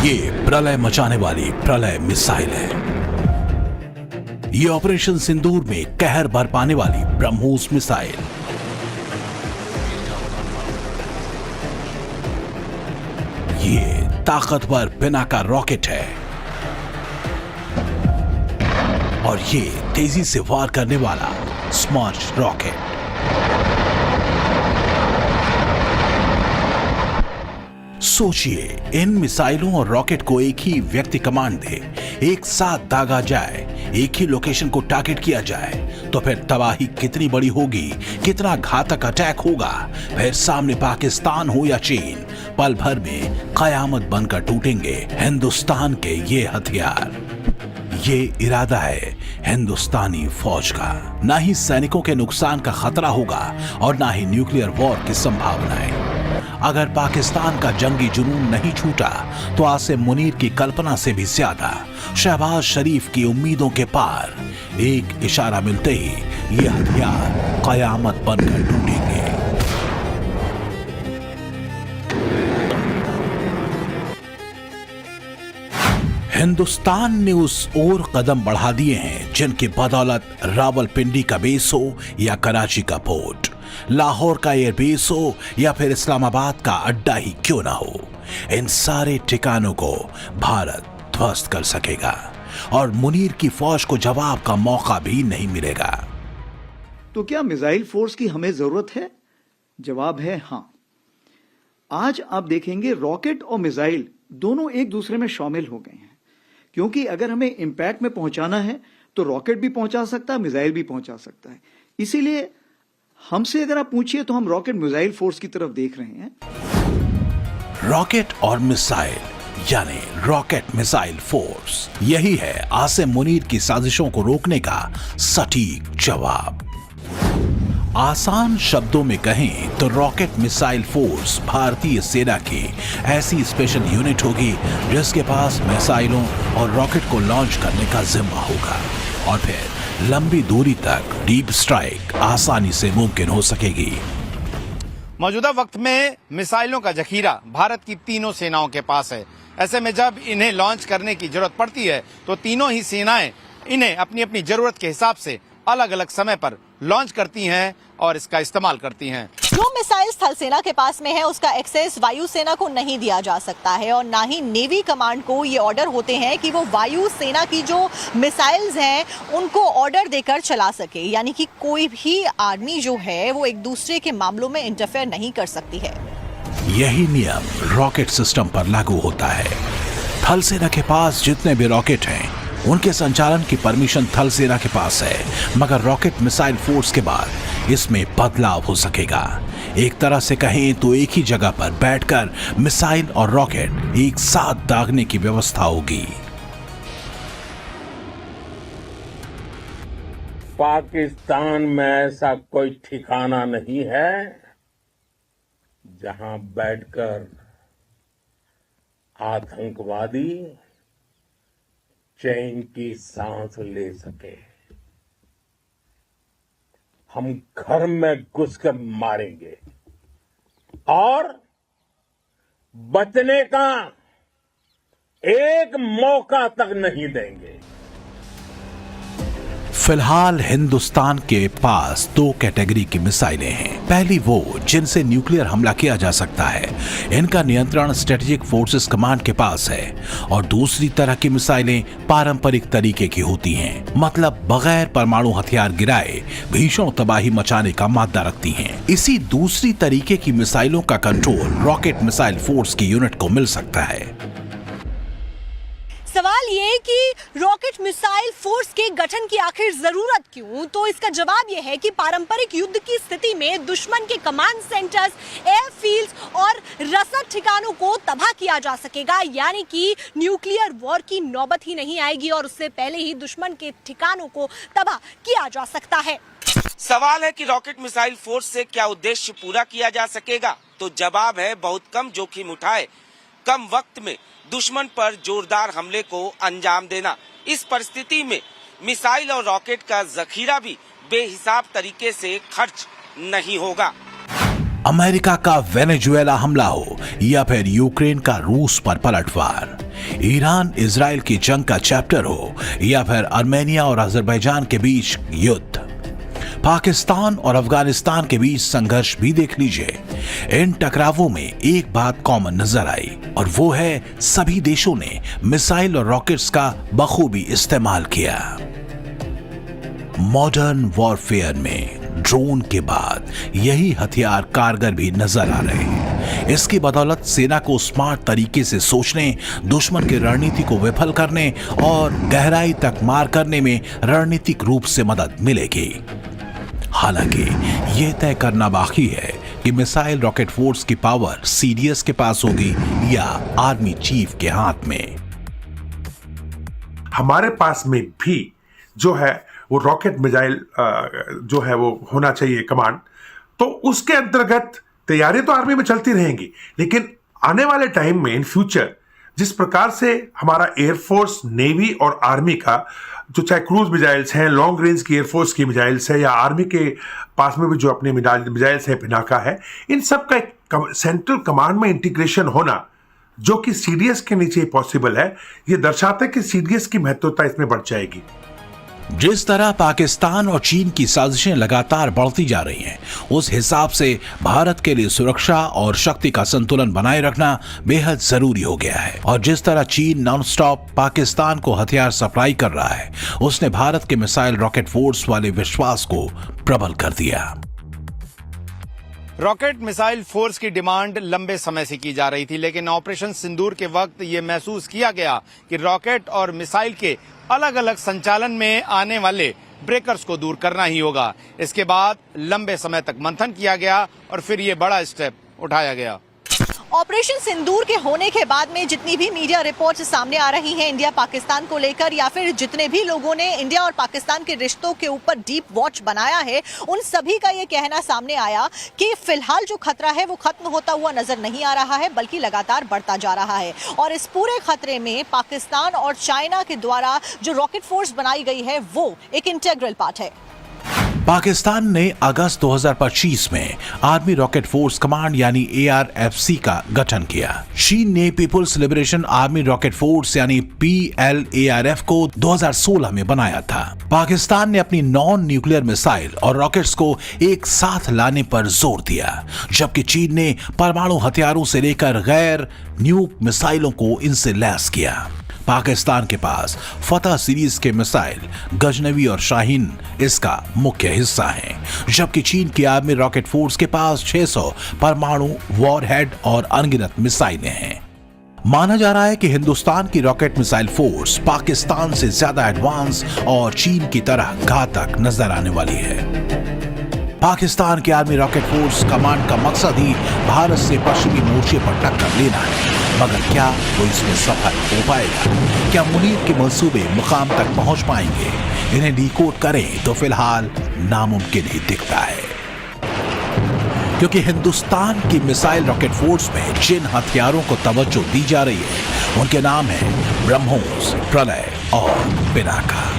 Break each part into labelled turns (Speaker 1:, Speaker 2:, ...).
Speaker 1: ये प्रलय मचाने वाली प्रलय मिसाइल है। ये ऑपरेशन सिंदूर में कहर बरपाने वाली ब्रह्मोस मिसाइल। ये ताकतवर पिनाका रॉकेट है और ये तेजी से वार करने वाला स्मर्च रॉकेट। सोचिए, इन मिसाइलों और रॉकेट को एक ही व्यक्ति कमांड दे, एक साथ दागा जाए, एक ही लोकेशन को टारगेट किया जाए, तो फिर तबाही कितनी बड़ी होगी, कितना घातक अटैक होगा। फिर सामने पाकिस्तान हो या चीन, पल भर में कयामत बनकर टूटेंगे हिंदुस्तान के ये हथियार। ये इरादा है हिंदुस्तानी फौज का। ना ही सैनिकों के नुकसान का खतरा होगा और ना ही न्यूक्लियर वॉर की संभावनाएं। अगर पाकिस्तान का जंगी जुनून नहीं छूटा तो आसिम मुनीर की कल्पना से भी ज्यादा, शहबाज शरीफ की उम्मीदों के पार, एक इशारा मिलते ही ये हथियार कयामत बनकर टूटेंगे। हिंदुस्तान ने उस ओर कदम बढ़ा दिए हैं जिनकी बदौलत रावलपिंडी का बेस हो या कराची का पोर्ट, लाहौर का एयरबेस हो या फिर इस्लामाबाद का अड्डा ही क्यों ना हो, इन सारे ठिकानों को भारत ध्वस्त कर सकेगा और मुनीर की फौज को जवाब का मौका भी नहीं मिलेगा।
Speaker 2: तो क्या मिसाइल फोर्स की हमें जरूरत है? जवाब है हां। आज आप देखेंगे रॉकेट और मिसाइल दोनों एक दूसरे में शामिल हो गए हैं, क्योंकि अगर हमें इंपैक्ट में पहुंचाना है तो रॉकेट भी पहुंचा सकता है, मिसाइल भी पहुंचा सकता है। इसीलिए हमसे अगर आप पूछिए तो हम रॉकेट मिसाइल फोर्स की तरफ देख रहे हैं।
Speaker 1: रॉकेट और मिसाइल यानी रॉकेट मिसाइल फोर्स, यही है आसिम मुनीर की साजिशों को रोकने का सटीक जवाब। आसान शब्दों में कहें तो रॉकेट मिसाइल फोर्स भारतीय सेना की ऐसी स्पेशल यूनिट होगी जिसके पास मिसाइलों और रॉकेट को लॉन्च करने का जिम्मा होगा और फिर लंबी दूरी तक डीप स्ट्राइक आसानी से मुमकिन हो सकेगी।
Speaker 3: मौजूदा वक्त में मिसाइलों का जखीरा भारत की तीनों सेनाओं के पास है। ऐसे में जब इन्हें लॉन्च करने की जरूरत पड़ती है तो तीनों ही सेनाएं इन्हें अपनी अपनी जरूरत के हिसाब से अलग अलग समय पर लॉन्च करती हैं और इसका इस्तेमाल करती हैं।
Speaker 4: जो मिसाइल थल सेना के पास में है उसका एक्सेस वायु सेना को नहीं दिया जा सकता है और ना ही नेवी कमांड को ये ऑर्डर होते हैं कि वो वायु सेना की जो मिसाइल्स हैं उनको ऑर्डर देकर चला सके, यानी कि कोई भी आर्मी जो है वो एक दूसरे के मामलों में इंटरफेयर नहीं कर सकती है।
Speaker 1: यही नियम रॉकेट सिस्टम पर लागू होता है। थल सेना के पास जितने भी रॉकेट हैं उनके संचालन की परमिशन थल सेना के पास है, मगर रॉकेट मिसाइल फोर्स के बाद इसमें बदलाव हो सकेगा। एक तरह से कहें तो एक ही जगह पर बैठकर मिसाइल और रॉकेट एक साथ दागने की व्यवस्था होगी।
Speaker 5: पाकिस्तान में ऐसा कोई ठिकाना नहीं है जहां बैठकर आतंकवादी चैन की सांस ले सके। हम घर में घुसकर मारेंगे और बचने का एक मौका तक नहीं देंगे।
Speaker 1: फिलहाल हिंदुस्तान के पास दो कैटेगरी की मिसाइलें हैं। पहली वो जिनसे न्यूक्लियर हमला किया जा सकता है, इनका नियंत्रण स्ट्रेटेजिक फोर्सेस कमांड के पास है, और दूसरी तरह की मिसाइलें पारंपरिक तरीके की होती हैं, मतलब बगैर परमाणु हथियार गिराए भीषण तबाही मचाने का मादा रखती हैं। इसी दूसरी तरीके की मिसाइलों का कंट्रोल रॉकेट मिसाइल फोर्स की यूनिट को मिल सकता है।
Speaker 4: सवाल ये कि रॉकेट मिसाइल फोर्स के गठन की आखिर जरूरत क्यों? तो इसका जवाब ये है कि पारंपरिक युद्ध की स्थिति में दुश्मन के कमांड सेंटर्स, एयरफील्ड्स और रसद ठिकानों को तबाह किया जा सकेगा, यानी कि न्यूक्लियर वॉर की नौबत ही नहीं आएगी और उससे पहले ही दुश्मन के ठिकानों को तबाह किया जा सकता है।
Speaker 6: सवाल है कि रॉकेट मिसाइल फोर्स से क्या उद्देश्य पूरा किया जा सकेगा? तो जवाब है बहुत कम जोखिम उठाए कम वक्त में दुश्मन पर जोरदार हमले को अंजाम देना। इस परिस्थिति में मिसाइल और रॉकेट का जखीरा भी बेहिसाब तरीके से खर्च नहीं होगा।
Speaker 1: अमेरिका का वेनेजुएला हमला हो या फिर यूक्रेन का रूस पर पलटवार, ईरान इजराइल की जंग का चैप्टर हो या फिर आर्मेनिया और अजरबैजान के बीच युद्ध, पाकिस्तान और अफगानिस्तान के बीच संघर्ष भी देख लीजिए। इन टकरावों में एक बात कॉमन नजर आई और वो है सभी देशों ने मिसाइल और रॉकेट्स का बखूबी इस्तेमाल किया। मॉडर्न वॉरफेयर में ड्रोन के बाद यही हथियार कारगर भी नजर आ रहे हैं। इसकी बदौलत सेना को स्मार्ट तरीके से सोचने, दुश्मन की रणनीति को विफल करने और गहराई तक मार करने में रणनीतिक रूप से मदद मिलेगी। हालांकि यह तय करना बाकी है कि मिसाइल रॉकेट फोर्स की पावर सीडीएस के पास होगी या आर्मी चीफ के हाथ में।
Speaker 7: हमारे पास में भी जो है वो रॉकेट मिसाइल जो है वो होना चाहिए कमांड, तो उसके अंतर्गत तैयारी तो आर्मी में चलती रहेंगी, लेकिन आने वाले टाइम में इन फ्यूचर जिस प्रकार से हमारा एयरफोर्स, नेवी और आर्मी का जो चाहे क्रूज मिसाइल्स हैं, लॉन्ग रेंज की एयरफोर्स की मिसाइल्स है या आर्मी के पास में भी जो अपने मिसाइल्स है, पिनाका है, इन सब का एक सेंट्रल कमांड में इंटीग्रेशन होना जो कि सीडीएस के नीचे पॉसिबल है, ये दर्शाता है कि सीडीएस की महत्वता इसमें बढ़ जाएगी।
Speaker 1: जिस तरह पाकिस्तान और चीन की साजिशें लगातार बढ़ती जा रही हैं, उस हिसाब से भारत के लिए सुरक्षा और शक्ति का संतुलन बनाए रखना बेहद जरूरी हो गया है। और जिस तरह चीन नॉनस्टॉप पाकिस्तान को हथियार सप्लाई कर रहा है, उसने भारत के मिसाइल रॉकेट फोर्स वाले विश्वास को प्रबल कर दिया।
Speaker 3: रॉकेट मिसाइल फोर्स की डिमांड लंबे समय से की जा रही थी, लेकिन ऑपरेशन सिंदूर के वक्त ये महसूस किया गया कि रॉकेट और मिसाइल के अलग अलग संचालन में आने वाले ब्रेकर्स को दूर करना ही होगा। इसके बाद लंबे समय तक मंथन किया गया और फिर ये बड़ा स्टेप उठाया गया।
Speaker 4: ऑपरेशन सिंदूर के होने के बाद में जितनी भी मीडिया रिपोर्ट्स सामने आ रही हैं इंडिया पाकिस्तान को लेकर, या फिर जितने भी लोगों ने इंडिया और पाकिस्तान के रिश्तों के ऊपर डीप वॉच बनाया है, उन सभी का ये कहना सामने आया कि फिलहाल जो खतरा है वो खत्म होता हुआ नजर नहीं आ रहा है, बल्कि लगातार बढ़ता जा रहा है। और इस पूरे खतरे में पाकिस्तान और चाइना के द्वारा जो रॉकेट फोर्स बनाई गई है वो एक इंटीग्रल पार्ट है।
Speaker 1: पाकिस्तान ने अगस्त 2025 में आर्मी रॉकेट फोर्स कमांड यानी ARFC का गठन किया। चीन ने People's Liberation Army rocket Force यानी PLARF को 2016 में बनाया था। पाकिस्तान ने अपनी नॉन न्यूक्लियर मिसाइल और रॉकेट्स को एक साथ लाने पर जोर दिया, जबकि चीन ने परमाणु हथियारों से लेकर गैर न्यूक मिसाइलों को इनसे लैस किया। पाकिस्तान के पास फतह सीरीज के मिसाइल गजनवी और शाहीन इसका मुख्य हिस्सा हैं, जबकि चीन की आर्मी रॉकेट फोर्स के पास 600 परमाणु वॉरहेड और अनगिनत मिसाइलें हैं। माना जा रहा है कि हिंदुस्तान की रॉकेट मिसाइल फोर्स पाकिस्तान से ज्यादा एडवांस और चीन की तरह घातक नजर आने वाली है। पाकिस्तान की आर्मी रॉकेट फोर्स कमांड का मकसद ही भारत से पश्चिमी मोर्चे पर टक्कर लेना है, मगर क्या वो इसमें सफल हो पाएगा? क्या मुनीर के मंसूबे मुकाम तक पहुंच पाएंगे? इन्हें डिकोड करें तो फिलहाल नामुमकिन ही दिखता है, क्योंकि हिंदुस्तान की मिसाइल रॉकेट फोर्स में जिन हथियारों को तवज्जो दी जा रही है उनके नाम हैं ब्रह्मोस, प्रलय और पिनाका।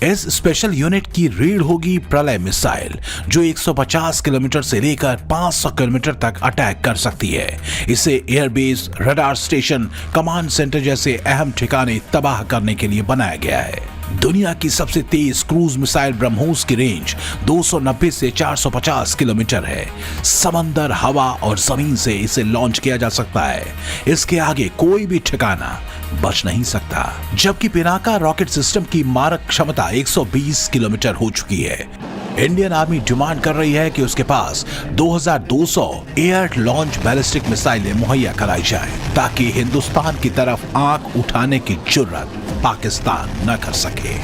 Speaker 1: इस स्पेशल यूनिट की रीढ़ होगी प्रलय मिसाइल, जो 150 किलोमीटर से लेकर 500 किलोमीटर तक अटैक कर सकती है। इसे airbase, radar station, command centre जैसे अहम ठिकाने तबाह करने के लिए बनाया गया है। दुनिया की सबसे तेज क्रूज मिसाइल ब्रह्मोस की रेंज 290 से 450 किलोमीटर है। समंदर, हवा और जमीन से इसे लॉन्च किया जा सकता है। इसके आगे कोई भी ठिकाना बच नहीं सकता। जबकि पिनाका रॉकेट सिस्टम की मारक क्षमता 120 किलोमीटर हो चुकी है। इंडियन आर्मी डिमांड कर रही है कि उसके पास 2200 एयर लॉन्च बैलिस्टिक मिसाइलें मुहैया कराई जाए, ताकि हिंदुस्तान की तरफ आंख उठाने की जुर्रत पाकिस्तान न कर सके।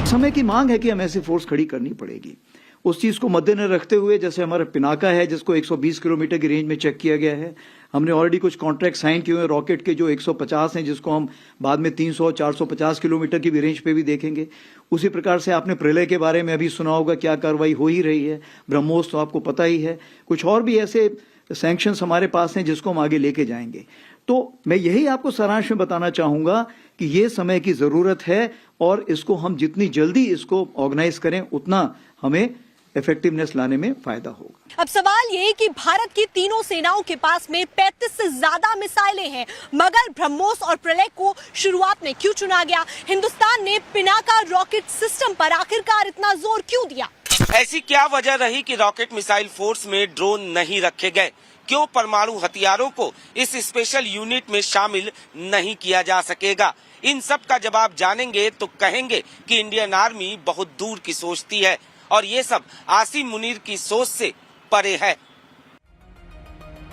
Speaker 2: समय की मांग है कि हमें ऐसी फोर्स खड़ी करनी पड़ेगी। उस चीज को मद्देनजर रखते हुए, जैसे हमारा पिनाका है जिसको 120 किलोमीटर की रेंज में चेक किया गया है, हमने ऑलरेडी कुछ कॉन्ट्रैक्ट साइन किए हुए रॉकेट के जो 150 हैं, जिसको हम बाद में 300-450 किलोमीटर की भी रेंज पे भी देखेंगे। उसी प्रकार से आपने प्रलय के बारे में अभी सुना होगा, क्या कार्रवाई हो ही रही है। ब्रह्मोस तो आपको पता ही है। कुछ और भी ऐसे सैंक्शंस हमारे पास हैं जिसको हम आगे लेके जाएंगे। तो मैं यही आपको सारांश में बताना चाहूंगा कि ये समय की जरूरत है और इसको हम जितनी जल्दी इसको ऑर्गेनाइज करें उतना हमें इफेक्टिवनेस लाने में फायदा होगा।
Speaker 4: अब सवाल ये कि भारत की तीनों सेनाओं के पास में 35 से ज्यादा मिसाइलें हैं, मगर ब्रह्मोस और प्रलय को शुरुआत में क्यों चुना गया? हिंदुस्तान ने पिनाका रॉकेट सिस्टम पर आखिरकार इतना जोर क्यों दिया?
Speaker 6: ऐसी क्या वजह रही कि रॉकेट मिसाइल फोर्स में ड्रोन नहीं रखे गए? क्यों परमाणु हथियारों को इस स्पेशल यूनिट में शामिल नहीं किया जा सकेगा? इन सब का जवाब जानेंगे तो कहेंगे कि इंडियन आर्मी बहुत दूर की सोचती है और ये सब आसिम मुनीर की सोच से परे है।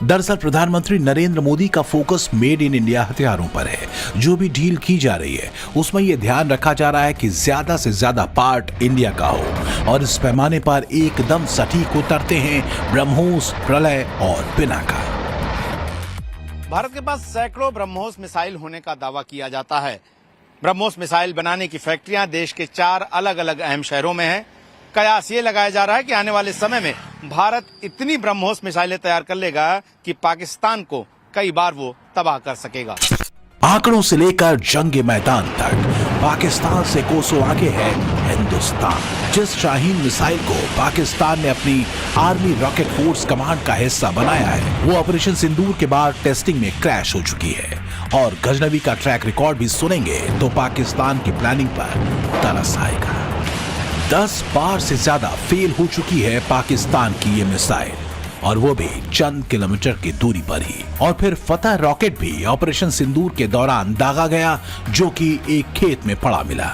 Speaker 1: दरअसल प्रधानमंत्री नरेंद्र मोदी का फोकस मेड इन इंडिया हथियारों पर है। जो भी डील की जा रही है उसमें यह ध्यान रखा जा रहा है कि ज्यादा से ज्यादा पार्ट इंडिया का हो और इस पैमाने पर एकदम सटीक उतरते हैं ब्रह्मोस, प्रलय और पिनाका।
Speaker 3: भारत के पास सैकड़ों ब्रह्मोस मिसाइल होने का दावा किया जाता है। ब्रह्मोस मिसाइल बनाने की फैक्ट्रियां देश के 4 अलग अलग अहम शहरों में हैं। कयास ये लगाया जा रहा है कि आने वाले समय में भारत इतनी ब्रह्मोस मिसाइलें तैयार कर लेगा कि पाकिस्तान को कई बार वो तबाह कर सकेगा।
Speaker 1: आंकड़ों से लेकर जंग मैदान तक पाकिस्तान से कोसों आगे है हिंदुस्तान। जिस शाहीन मिसाइल को पाकिस्तान ने अपनी आर्मी रॉकेट फोर्स कमांड का हिस्सा बनाया है वो ऑपरेशन सिंदूर के बाद टेस्टिंग में क्रैश हो चुकी है और गजनवी का ट्रैक रिकॉर्ड भी सुनेंगे तो पाकिस्तान की प्लानिंग पर तरस आएगा। 10 बार से ज्यादा फेल हो चुकी है पाकिस्तान की ये मिसाइल और वो भी चंद किलोमीटर की दूरी पर ही। और फिर फतह रॉकेट भी ऑपरेशन सिंदूर के दौरान दागा गया जो कि एक खेत में पड़ा मिला।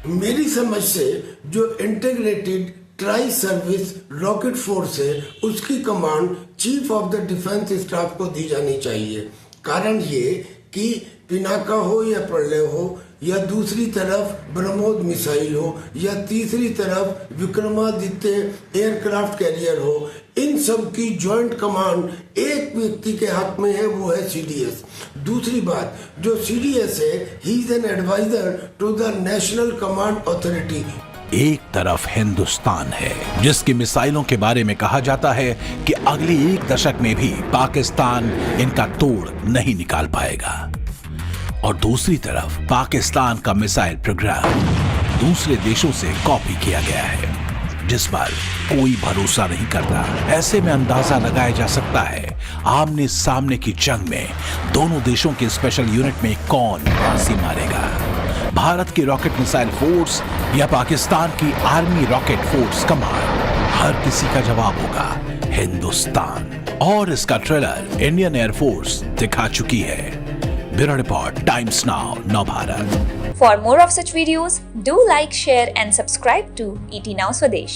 Speaker 8: मेरी समझ से जो integrated tri service rocket force है उसकी command chief of the defence staff को दी जानी चाहिए। कारण ये कि पिनाका हो या प्रलय हो या दूसरी तरफ ब्रह्मोस मिसाइल हो या तीसरी तरफ विक्रमादित्य एयरक्राफ्ट कैरियर हो, इन सब की जॉइंट कमांड एक व्यक्ति के हाथ में है, वो है सीडीएस। दूसरी बात, जो सीडीएस है he is an adviser to the national command authority.
Speaker 1: एक तरफ हिंदुस्तान है जिसकी मिसाइलों के बारे में कहा जाता है कि अगले 1 दशक में भी पाकिस्तान इनका तोड़ नहीं निकाल पाएगा और दूसरी तरफ पाकिस्तान का मिसाइल प्रोग्राम दूसरे देशों से कॉपी किया गया है जिस पर कोई भरोसा नहीं करता। ऐसे में अंदाजा लगाया जा सकता है आमने सामने की जंग में दोनों देशों के स्पेशल यूनिट में कौन बाजी मारेगा, भारत की रॉकेट मिसाइल फोर्स या पाकिस्तान की आर्मी रॉकेट फोर्स कमांड। हर किसी का जवाब होगा हिंदुस्तान और इसका ट्रेलर इंडियन एयरफोर्स दिखा चुकी है। Bureau report, times now, Navbharat.
Speaker 9: For more of such videos, do like, share and subscribe to ET Now Swadesh.